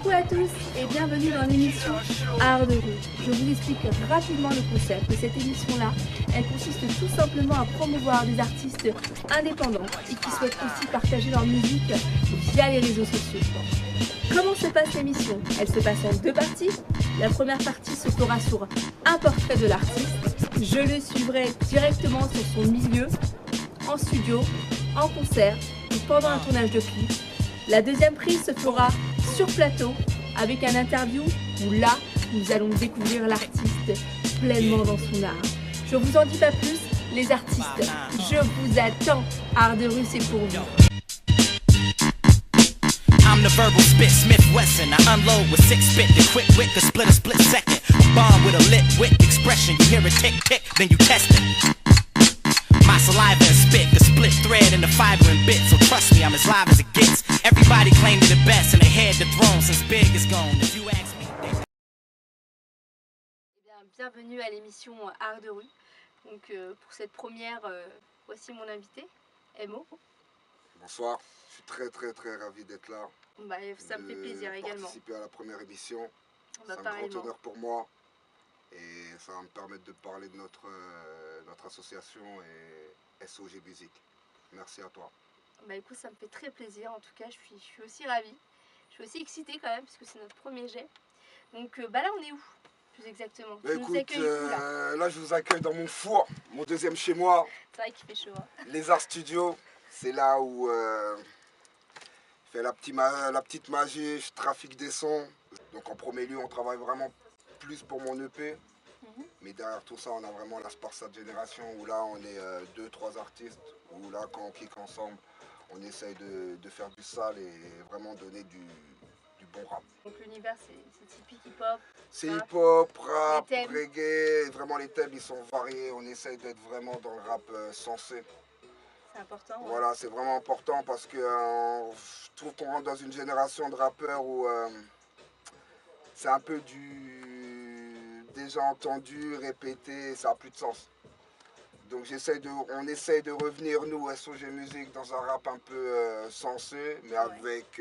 Coucou à tous et bienvenue dans l'émission Art de rue. Je vous explique rapidement le concept de cette émission-là. Elle consiste tout simplement à promouvoir des artistes indépendants et qui souhaitent aussi partager leur musique via les réseaux sociaux. Comment se passe l'émission? Elle se passe en deux parties. La première partie se fera sur un portrait de l'artiste. Je le suivrai directement sur son milieu, en studio, en concert ou pendant un tournage de clip. La deuxième prise se fera sur plateau avec un interview où là, nous allons découvrir l'artiste pleinement dans son art. Je vous en dis pas plus, les artistes, je vous attends. Art de rue, c'est pour vous. I'm the verbal spit, Smith Wesson. I unload with 6 spit, the quick wit could split a split second. Bomb with a lit wit expression. You hear a tick tick, then you test it. My saliva and spit, the split thread and the fiber and bit. So trust me, I'm as live as it gets. Everybody claim to the best and they head the throne since Big is gone. If you ask me, Bienvenue à l'émission Art de rue. Donc pour cette première, voici mon invité, Emo. Bonsoir, je suis très ravi d'être là. Bah, ça me fait plaisir également. Participer à la première émission, Bah, c'est un grand honneur pour moi et ça va me permettre de parler de notre association et SOG Musique. Merci à toi. Bah écoute, ça me fait très plaisir, en tout cas je suis aussi ravie. Je suis aussi excitée quand même parce que c'est notre premier jet. Donc bah là on est où plus exactement? Bah, Tu nous écoute, accueilles où, là? là je vous accueille dans mon four, mon deuxième chez moi. C'est vrai qu'il fait chaud. Hein. Les Arts Studios, c'est là où je fais la petite magie, je trafique des sons. Donc en premier lieu, on travaille vraiment plus pour mon EP. Mais derrière tout ça, on a vraiment la Sparsat Génération où là, on est 2-3 artistes. Où là, quand on kick ensemble, on essaye de faire du sale et vraiment donner du bon rap. Donc l'univers c'est typique hip-hop. C'est hip-hop, rap, Les thèmes. reggae. Vraiment, les thèmes, ils sont variés. On essaye d'être vraiment dans le rap sensé. C'est important. Ouais. Voilà, c'est vraiment important parce que je trouve qu'on rentre dans une génération de rappeurs où c'est un peu du déjà entendu, répété, ça n'a plus de sens. Donc on essaye de revenir, nous, SOG Musique, dans un rap un peu sensé, mais avec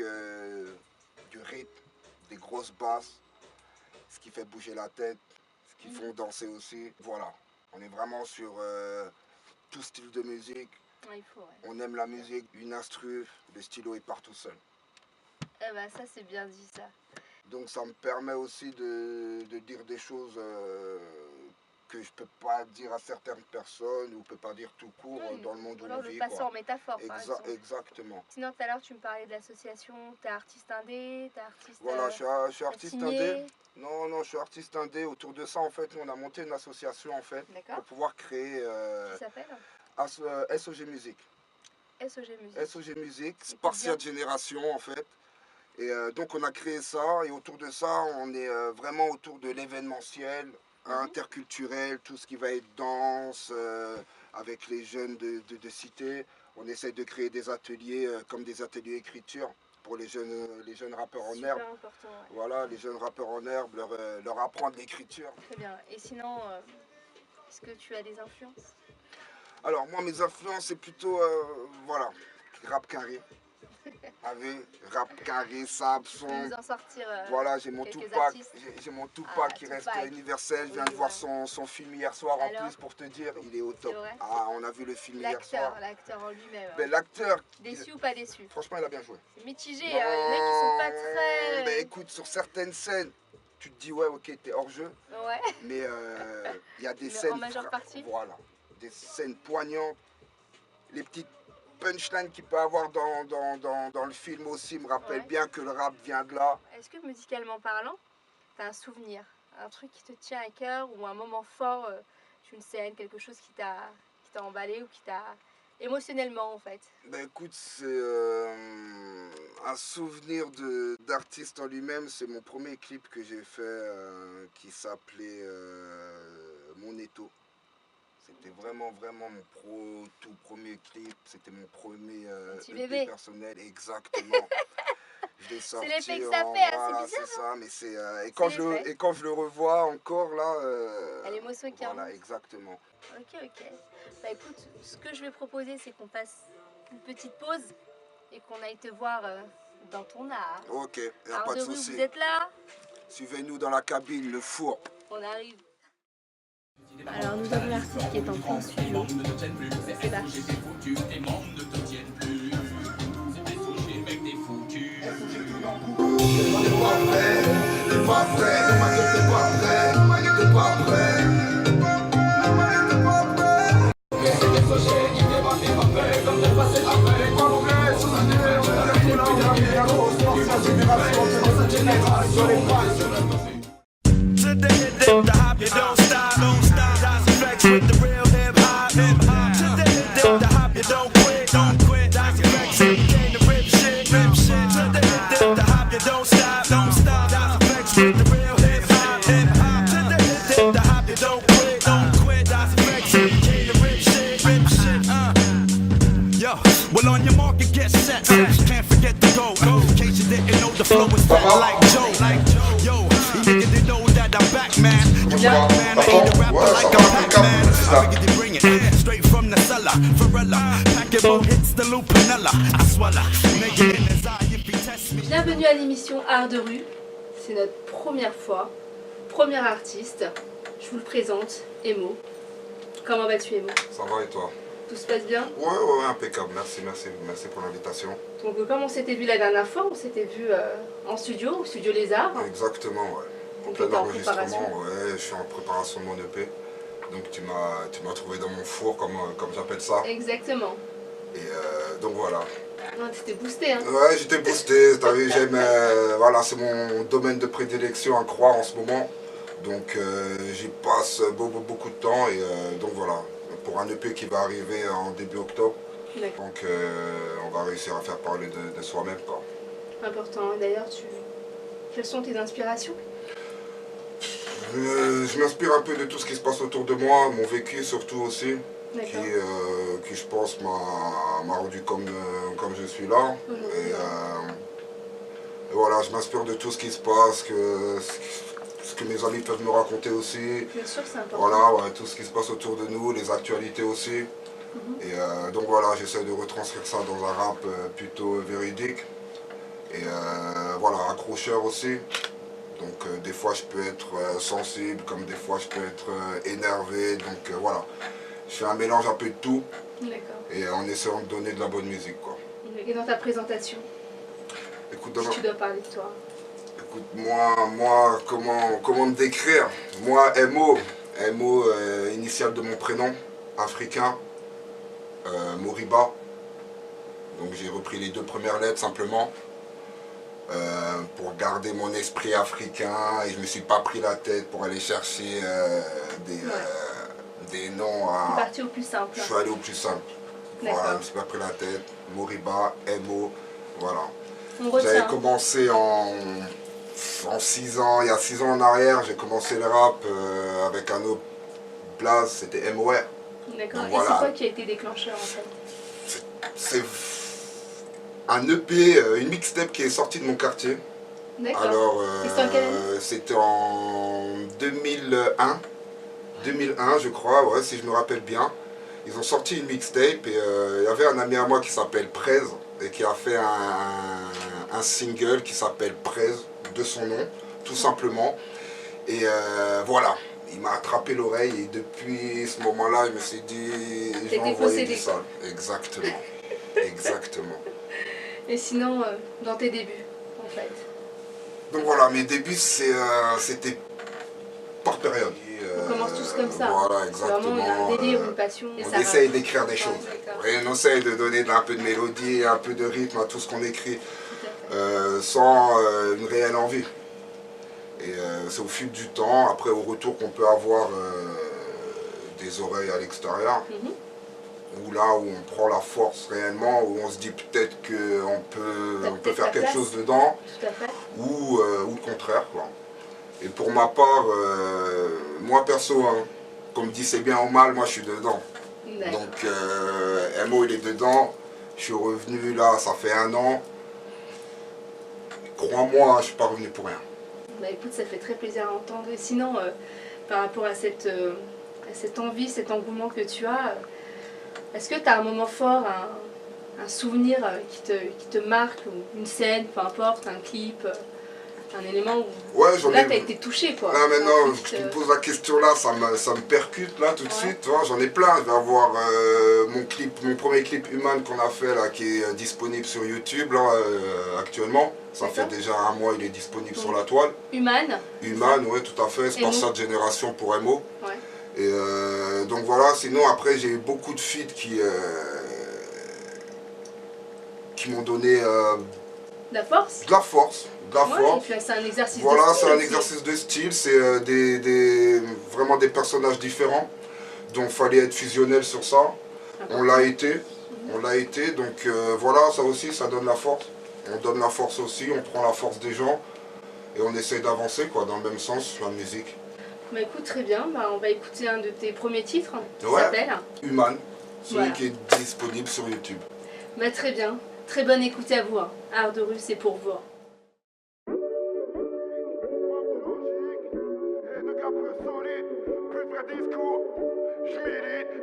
du rythme, des grosses basses, ce qui fait bouger la tête, ce qui font danser aussi. Voilà, on est vraiment sur tout style de musique. Ouais, il faut, ouais. On aime la musique, une instru, le stylo il part tout seul. Eh bah ça c'est bien dit ça. Donc ça me permet aussi de dire des choses que je peux pas dire à certaines personnes ou peut pas dire tout court dans le monde où on Le vit. passer en métaphore par exemple. Exactement. Sinon tout à l'heure tu me parlais de l'association, t'es artiste indé, t'es artiste... Voilà, je suis artiste indé. Non, je suis artiste indé. Autour de ça, en fait, on a monté une association en fait pour pouvoir créer... Qui s'appelle SOG Musique. SOG Musique. SOG Musique, Sparsat Génération en fait. Et donc on a créé ça et autour de ça, on est vraiment autour de l'événementiel, interculturel, tout ce qui va être danse, avec les jeunes de cité. On essaie de créer des ateliers comme des ateliers écriture pour les jeunes rappeurs en herbe. Important, ouais. Voilà, les jeunes rappeurs en herbe, leur apprendre l'écriture. Très bien. Et sinon, est-ce que tu as des influences? Alors moi mes influences c'est plutôt voilà, rap carré. Avec rap carré, sable, son. Tu peux nous en sortir voilà, j'ai mon Tupac, qui reste universel. Je viens de voir son film hier soir. Alors, en plus pour te dire, il est au top. Ah, on a vu le film hier soir. L'acteur en lui-même. Ben, l'acteur. Déçu ou pas déçu? Franchement, il a bien joué. C'est mitigé, hein, les mecs ils sont pas très... Ben écoute, sur certaines scènes, tu te dis ouais ok t'es hors jeu. Ouais. Mais il y a des scènes. En majeure partie. Voilà. Des scènes poignantes. Les petites punchline qu'il peut avoir dans le film aussi me rappelle bien que le rap vient de là. Est-ce que musicalement parlant, tu as un souvenir, un truc qui te tient à cœur ou un moment fort d'une scène, quelque chose qui t'a emballé ou qui t'a émotionnellement en fait? Ben écoute, c'est un souvenir d'artiste en lui-même, c'est mon premier clip que j'ai fait qui s'appelait Mon Étau. C'était vraiment mon tout premier clip, c'était mon premier EP personnel, exactement. Je l'ai sorti. C'est l'effet que ça fait, voilà, c'est bizarre. C'est ça, mais c'est et quand je le revois encore là. L'émotion qui remonte. Voilà, exactement. Ok. Bah écoute, ce que je vais proposer, c'est qu'on fasse une petite pause et qu'on aille te voir dans ton art. Ok, y a Art pas de de rue, souci. vous êtes là? Suivez-nous dans la cabine, le four. On arrive. Alors nous avons l'artiste qui est en plein studio. C'est parti. The hop, you don't stop, don't stop. Dazzy Flex with the real hip hop, hip hop. The hop, you don't quit, don't quit. Dazzy Flex in the game to rip shit, rip shit. The hop, you don't stop, don't stop. Dazzy Flex with the real hip hop, hip hop. The hop, you don't quit, don't quit. Dazzy Flex in the game to rip shit, rip shit. Yo, well on your market, get set. Can't forget the go. In case you didn't know, the flow is fat like Joe, like yo. Nigga, they know that I'm back, man. You rock, man. I ain't a rapper like a Pac-Man. I figured they bring it straight from the cellar. Varela, packable hits the Lupinella. I swallow, nigga in his eye if he test me. Bienvenue à l'émission Art de rue. C'est notre première fois, premier artiste. Je vous le présente, Emo. Comment vas-tu, Emo? Ça va et toi? Tout se passe bien? Ouais, impeccable. Merci pour l'invitation. Donc comme on s'était vu la dernière fois, on s'était vu en studio, au studio Les Arts. Exactement, ouais. En Donc, plein t'étais en enregistrement, préparation. ouais, je suis en préparation de mon EP. Donc tu m'as trouvé dans mon four, comme j'appelle ça. Exactement. Et donc voilà. Non, t'étais boosté, hein? Ouais, j'étais boosté, t'as vu, j'aime, voilà, c'est mon domaine de prédilection à croire en ce moment. Donc j'y passe beaucoup de temps et donc voilà. Pour un EP qui va arriver en début octobre. D'accord. Donc on va réussir à faire parler de soi-même, quoi. Important. D'ailleurs, quelles sont tes inspirations? Je m'inspire un peu de tout ce qui se passe autour de moi, mon vécu surtout aussi, qui je pense m'a rendu comme je suis là. Et voilà, je m'inspire de tout ce qui se passe, ce que mes amis peuvent me raconter aussi. Bien sûr, c'est important. Voilà, ouais, tout ce qui se passe autour de nous, les actualités aussi. Et donc voilà, j'essaie de retranscrire ça dans un rap plutôt véridique. Et voilà, accrocheur aussi. Donc des fois je peux être sensible, comme des fois je peux être énervé. Donc voilà, je fais un mélange un peu de tout. D'accord. Et en essayant de donner de la bonne musique, quoi. Et dans ta présentation, Écoute, si tu dois parler de toi. Écoute, moi comment me décrire? Moi, MO, initial de mon prénom, africain, Moriba. Donc j'ai repris les 2 premières lettres simplement. Pour garder mon esprit africain, et je me suis pas pris la tête pour aller chercher des noms à... Tu es parti au plus simple. Je suis allé au plus simple. Voilà, je me suis pas pris la tête. Moriba, MO, voilà. J'avais commencé en 6 ans, il y a 6 ans en arrière, j'ai commencé le rap avec un autre blaze, c'était MOR. D'accord, et voilà. c'est quoi qui a été déclencheur en fait? C'est un EP, une mixtape qui est sortie de mon quartier. D'accord. Alors, c'était en quelle année? c'était en 2001 je crois, ouais, si je me rappelle bien. Ils ont sorti une mixtape et il y avait un ami à moi qui s'appelle Prez et qui a fait un single qui s'appelle Prez, de son nom, tout simplement. Et voilà, il m'a attrapé l'oreille et depuis ce moment-là, je me suis dit, je vais envoyer du sale. Exactement, exactement. Et sinon, dans tes débuts, en fait? Donc voilà, mes débuts, c'était par période. On commence tous comme ça. Voilà, exactement. C'est vraiment un délire, une passion. On essaye d'écrire des choses. Et on essaye de donner un peu de mélodie, un peu de rythme à tout ce qu'on écrit, sans une réelle envie. Et c'est au fil du temps, après au retour qu'on peut avoir des oreilles à l'extérieur, où là où on prend la force réellement, où on se dit peut-être qu'on peut faire quelque chose dedans, ou le contraire, quoi. Et pour ma part, moi perso, hein, comme dit c'est bien ou mal, moi je suis dedans. Donc MO il est dedans, je suis revenu là, ça fait 1 an. Crois-moi, je suis pas revenu pour rien. Bah écoute, ça fait très plaisir à entendre. Et sinon, par rapport à cette envie, cet engouement que tu as, est-ce que tu as un moment fort, un souvenir qui te marque, ou une scène, peu importe, un clip, un élément où Ouais, là t'as été touché quoi. Là maintenant, tu me poses la question là, ça me percute là tout de suite, tu vois, j'en ai plein. Je vais avoir mon premier clip Human qu'on a fait là, qui est disponible sur YouTube là, actuellement. Ça fait déjà un mois, il est disponible sur la toile. Human, oui, tout à fait, Spatial Génération pour MO. Ouais. Et donc voilà, sinon après j'ai eu beaucoup de feats qui m'ont donné de la force. de la force. C'est un exercice voilà, de style. c'est un exercice de style, c'est vraiment des personnages différents, donc il fallait être fusionnel sur ça. On l'a été, donc voilà, ça aussi, ça donne la force. On donne la force aussi, on prend la force des gens et on essaye d'avancer quoi, dans le même sens, la musique. Bah écoute, très bien, on va écouter un de tes premiers titres, qui Ouais. s'appelle Human, celui Voilà. qui est disponible sur YouTube. Bah très bien, très bonne écoute à vous. Art de rue, c'est pour vous.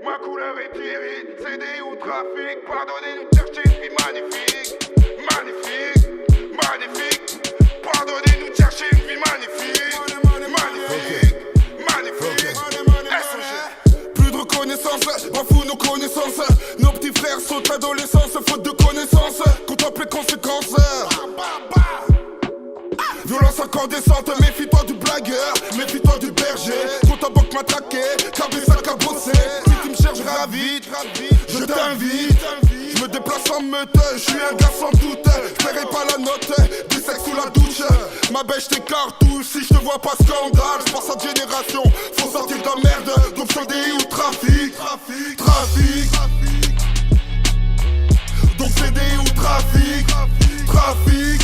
Ma couleur est irrite, CD ou trafic, pardonnez-nous de chercher une vie magnifique, magnifique, magnifique, pardonnez-nous de chercher une vie magnifique, magnifique, magnifique, SOG. Plus de reconnaissance, m'en fout nos connaissances, nos petits frères sautent l'adolescence, faute de connaissances, contemple les conséquences. Violence incandescente, méfie-toi du blagueur, méfie-toi du berger. Quand ta banque m'a traqué, cabessa cabossé. Si tu me cherches, ravite, je t'invite. Je me déplace en meute, je suis un gars sans doute. Je paierai pas la note, du sexe sous la douche. Ma bêche tes cartouches, si je te vois pas scandale. Je pense à génération, faut sortir de la merde. Donc sur des ou trafic, trafic. Donc c'est des ou trafic, trafic.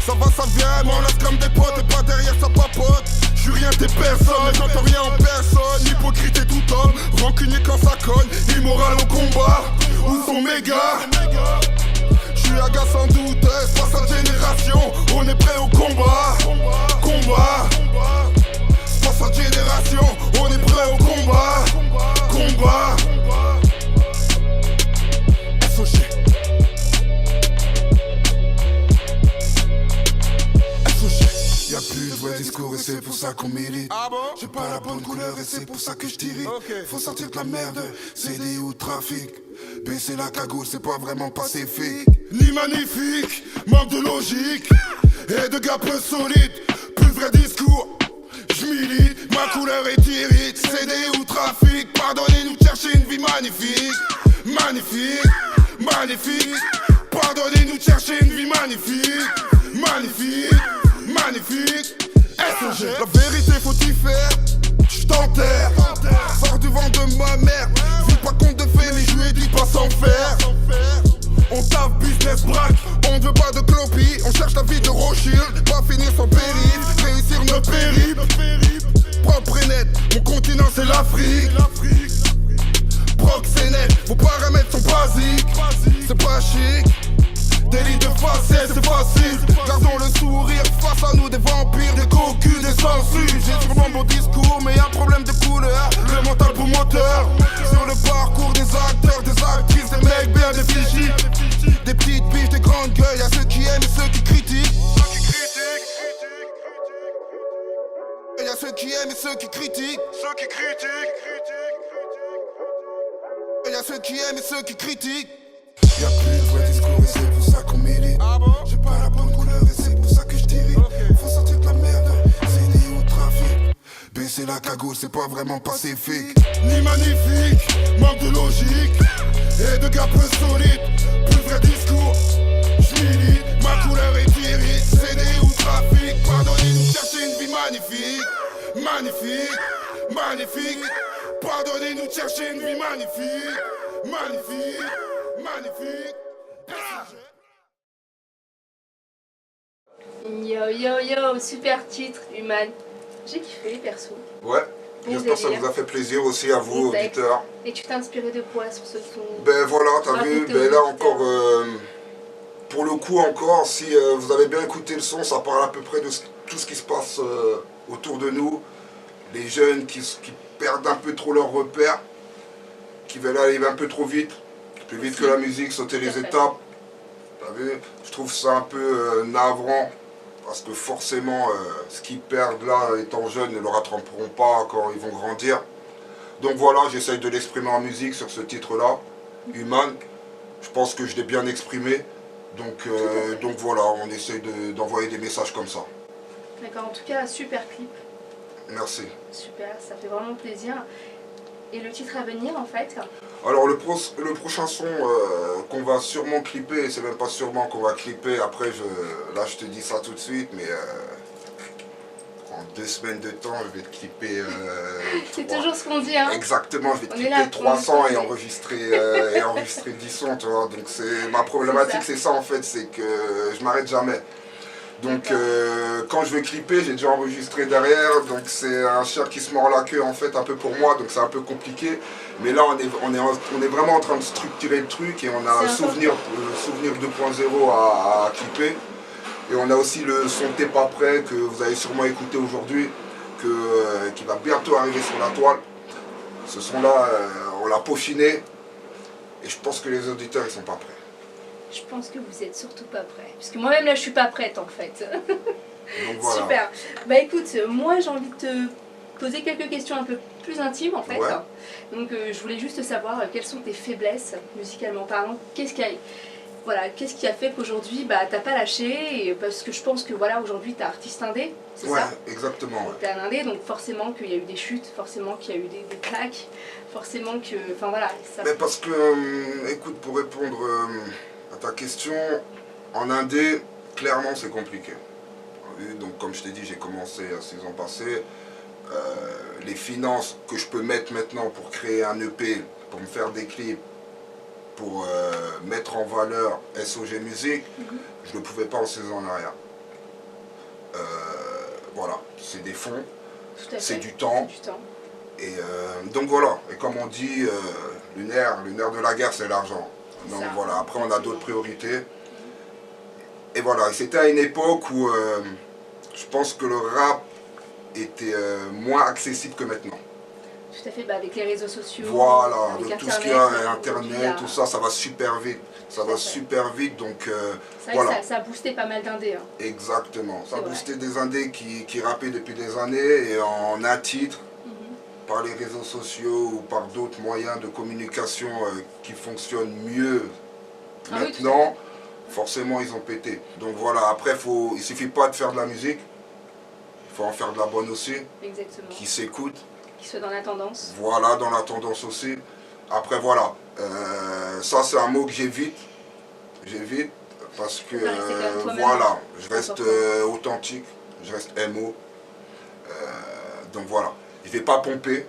Ça va, ça vient, mais on laisse comme des potes et pas derrière sa papote. J'suis rien, t'es personne, mais j'entends rien en personne. Hypocrite et tout homme, rancunier quand ça colle. Immoral au combat, où sont mes gars? J'suis un gars sans doute, c'est pas sa génération. On est prêt au combat, combat. C'est pas sa génération, on est prêt au combat, combat. SOG. Y'a plus de vrai discours et c'est pour ça qu'on milite. J'ai pas la bonne couleur et c'est pour ça que je t'irrite. Faut sortir de la merde, CD ou trafic. Baisser la cagoule, c'est pas vraiment pacifique. Ni magnifique, manque de logique. Et de gars peu solides, plus de vrai discours. J'milite, ma couleur est irrite. CD ou trafic, pardonnez-nous de chercher une vie magnifique. Magnifique, magnifique. Pardonnez-nous de chercher une vie magnifique. Magnifique. Magnifique, SOG. La vérité faut y faire, j't'enterre. Sors du vent de ma mère. Vis pas compte de fait, mais je lui ai dit pas sans faire. On tape business braque, on ne veut pas de clopie. On cherche la vie de Rothschild, pas finir sans périph'. Réussir notre périple, propre et net. Mon continent c'est l'Afrique. Proxénète, faut pas remettre son basique. C'est pas chic. Délit de facette, c'est facile. Gardons le sourire face à nous, des vampires, des cocus, des sensus. J'ai sûrement mon discours, mais y'a un problème de couleur. Le mental pour moteur. Sur le parcours des acteurs, des actrices, des mecs bien défichis. Des petites biches, des grandes gueules. Y'a ceux qui aiment et ceux qui critiquent. Y'a ceux qui aiment et ceux qui critiquent. Y'a ceux qui aiment et ceux qui critiquent. Y'a plus de vrai discours et c'est pour ça qu'on milite. J'ai pas la bonne couleur et c'est pour ça que je t'irrite. Faut sortir de la merde, c'est lié au trafic. Baisser la cagoule, c'est pas vraiment pacifique. Ni magnifique, manque de logique. Et de gars peu solides, plus vrai discours. J'milite, ma couleur est irrite. CD ou trafic, pardonnez-nous de chercher une vie magnifique. Magnifique, magnifique. Pardonnez-nous de chercher une vie magnifique. Magnifique. Magnifique. Yo yo yo, super titre, Human. J'ai kiffé perso. Ouais, Bon j'espère que ça délire. vous a fait plaisir aussi à vous, Exact. auditeurs. Et tu t'es inspiré de quoi sur ce son? Ben voilà, t'as vu, Raconter ben aux là auditeurs. encore, pour le coup encore, si vous avez bien écouté le son, ça parle à peu près de tout ce qui se passe autour de nous. Les jeunes qui perdent un peu trop leurs repères. qui veulent aller un peu trop vite, plus vite que la musique, sauter les étapes. T'as vu? Je trouve ça un peu navrant, parce que forcément, ce qu'ils perdent là, étant jeunes, ne le rattraperont pas quand ils vont grandir. Donc voilà, j'essaye de l'exprimer en musique sur ce titre-là, Human. Je pense que je l'ai bien exprimé. Donc voilà, on essaye d'envoyer des messages comme ça. D'accord, en tout cas, super clip. Merci. Super, ça fait vraiment plaisir. Et le titre à venir, en fait? Alors le prochain son qu'on va sûrement clipper, c'est même pas sûrement qu'on va clipper, après là je te dis ça tout de suite, mais en 2 semaines de temps je vais te clipper... C'est toujours ce qu'on dit, hein. Exactement, je vais te clipper 300 et enregistrer 10 sons, tu vois. Donc ma problématique c'est ça en fait, c'est que je m'arrête jamais. Donc quand je vais clipper, j'ai déjà enregistré derrière, donc c'est un chien qui se mord la queue en fait un peu pour moi, donc c'est un peu compliqué. Mais là on est vraiment en train de structurer le truc et on a le souvenir 2.0 à clipper. Et on a aussi le son T'es pas prêt que vous avez sûrement écouté aujourd'hui, qui va bientôt arriver sur la toile. Ce son là, on l'a peaufiné et je pense que les auditeurs ils sont pas prêts. Je pense que vous êtes surtout pas prêts. Parce que moi-même là je suis pas prête en fait. Donc, voilà. Super. Bah écoute, moi j'ai envie de te poser quelques questions un peu plus intimes en fait. Ouais. Donc je voulais juste savoir quelles sont tes faiblesses musicalement parlant. Qu'est-ce qui a fait qu'aujourd'hui bah t'as pas lâché et parce que je pense que voilà aujourd'hui t'es artiste indé, c'est ça? Exactement. Ouais. T'es un indé, donc forcément qu'il y a eu des chutes, forcément qu'il y a eu des claques, forcément que... Enfin voilà. Ça... Mais parce que, écoute, pour répondre à ta question, en indé, clairement c'est compliqué. Donc comme je t'ai dit, j'ai commencé à 6 ans passés. Les finances que je peux mettre maintenant pour créer un EP, pour me faire des clips, pour mettre en valeur SOG Music, je ne le pouvais pas en 16 ans en arrière. Voilà, c'est des fonds, c'est du temps. Et donc voilà, et comme on dit, le nerf de la guerre c'est l'argent. Donc ça, voilà, après on a d'autres priorités. Et voilà, et c'était à une époque où je pense que le rap était moins accessible que maintenant. Tout à fait, bah avec les réseaux sociaux. Voilà, avec avec tout ce qu'il y a, Internet, tout ça, ça va super vite. Ça va super vite, donc voilà. Ça a boosté pas mal d'indés. Hein. Exactement, ça a boosté des indés qui rappaient depuis des années et en un titre, par les réseaux sociaux ou par d'autres moyens de communication qui fonctionnent mieux maintenant, forcément ils ont pété. Donc voilà, après il suffit pas de faire de la musique, il faut en faire de la bonne aussi, qui s'écoute. Qui soit dans la tendance. Voilà, dans la tendance aussi. Après voilà, ça c'est un mot que j'évite parce que voilà, je reste authentique, je reste MO. Donc voilà, je ne vais pas pomper,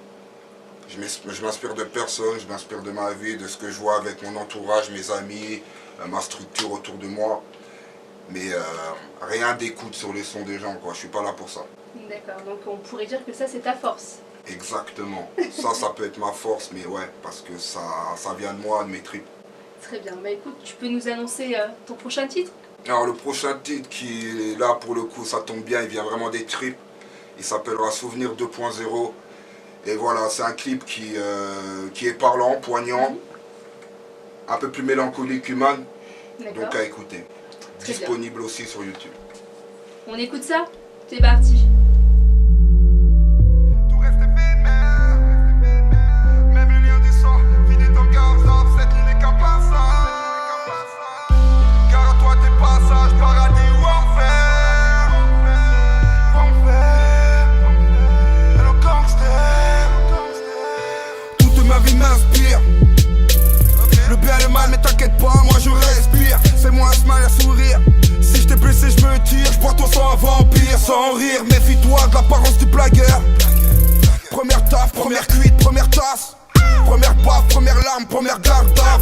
je m'inspire de personne, je m'inspire de ma vie, de ce que je vois avec mon entourage, mes amis, ma structure autour de moi. Mais rien d'écoute sur les sons des gens, quoi. Je suis pas là pour ça. D'accord, donc on pourrait dire que ça c'est ta force. Exactement, ça peut être ma force, mais ouais, parce que ça vient de moi, de mes tripes. Très bien, bah écoute, tu peux nous annoncer ton prochain titre? Alors le prochain titre qui est là pour le coup, ça tombe bien, il vient vraiment des tripes. Il s'appellera Souvenir 2.0. Et voilà, c'est un clip qui est parlant, poignant, un peu plus mélancolique qu'Human, donc à écouter. Très disponible bien. Aussi sur YouTube. On écoute ça? C'est parti. Le bien et le mal, mais t'inquiète pas, moi je respire. C'est moi un smile, un sourire. Si je t'ai blessé, je me tire. Je bois ton sang un vampire, sans rire. Méfie-toi de l'apparence du blagueur. Première taf, première cuite, première tasse. Première baffe, première larme, première garde d'af.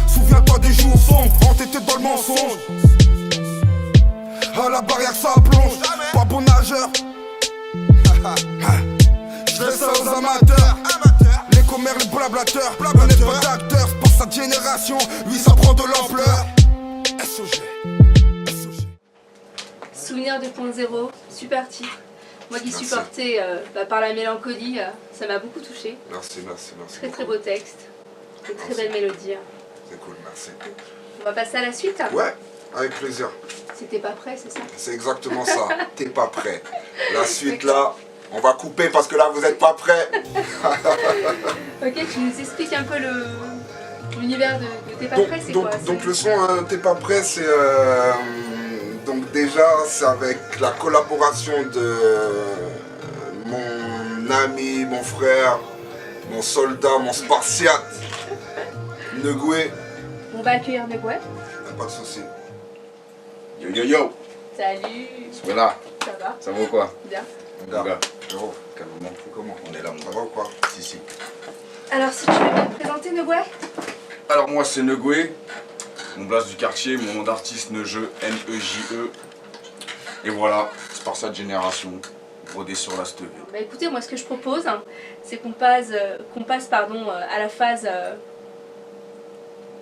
Souviens-toi des jours sombres, entêtés dans le mensonge. À la barrière ça plonge, pas bon nageur. Je laisse ça aux amateurs. Les commères, les blablateurs. On n'est pas d'acteurs, c'est pour cette génération. Lui ça prend de l'ampleur. SOG. Souvenir 2.0, super titre. Moi qui suis Merci. portée par la mélancolie, ça m'a beaucoup touchée. Merci, merci, merci. Très très beau texte. Et très belle mélodie. C'est cool, merci. On va passer à la suite. Ouais, avec plaisir. C'était pas prêt, c'est ça? C'est exactement ça. T'es pas prêt. La suite là, on va couper parce que là vous êtes pas prêt. Ok, tu nous expliques un peu l'univers de T'es pas prêt, c'est quoi? Donc le son T'es pas prêt, c'est donc déjà c'est avec la collaboration de mon ami, mon frère, mon soldat, mon spartiate, Negoué. On va accueillir Negoué. Pas de souci. Yo yo yo, Salut. sois là, Ça va? ça va ou quoi? Bien. Mon gars, Frérot, calmement, c'est comment? on est là mon Ça gars. va ou quoi? Si si. Alors si tu veux bien te présenter Negoué? Alors moi c'est Negoué, mon blase du quartier, mon nom d'artiste Neujeu, N-E-J-E. Et voilà, Spartiate Génération, brodé sur la stevie. Bah écoutez, moi ce que je propose, c'est qu'on passe, à la phase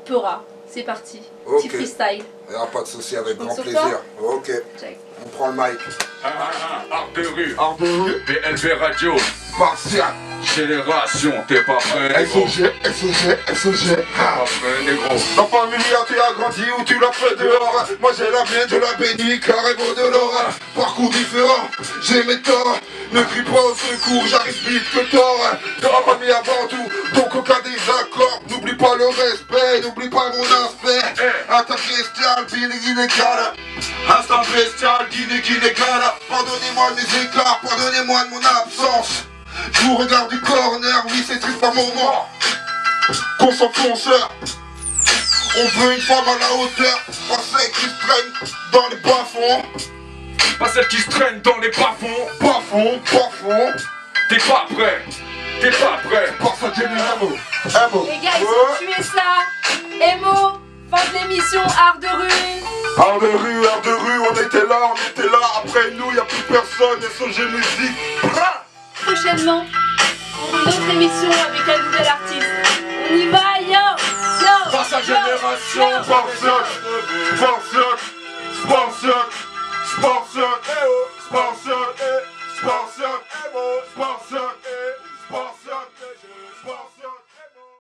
Peura. C'est parti. Ok. Petit freestyle. Y'a pas de souci, avec compte grand sur plaisir. toi. Ok, Check. on prend le mic. Art de rue, PLV Radio, Spartiate. Génération, t'es pas prêt, négro. SOG. Pas prêt, négro. La famille, tu as grandi ou tu l'as fait dehors. Moi j'ai la mienne, je la bénis, carrément de l'or. Parcours différent, j'ai mes torts. Ne crie pas au secours, j'arrive vite que tort. De la famille avant tout, donc au cas des accords. N'oublie pas le respect, n'oublie pas mon aspect. Attaque bestiale, dîner inégal. Instant bestial, dîner inégal. Pardonnez-moi mes écarts, pardonnez-moi de mon absence. Je vous regarde du corner, oui c'est triste par moment. Qu'on s'enfonce. On veut une femme à la hauteur, pas celle qui se traîne dans les bas-fonds. Pas celle qui se traîne dans les bas-fonds. Bas-fonds. T'es pas prêt, t'es pas prêt. Par ça, j'ai mis un mot. Les gars, ils ont tué ça. Emo, fin de l'émission, art de rue. Art de rue, on était là. Après nous, y'a plus personne, SOG musique. Prochainement, pour une autre émission avec un nouvel artiste. On y va, yo. Par sa génération, Spartiate.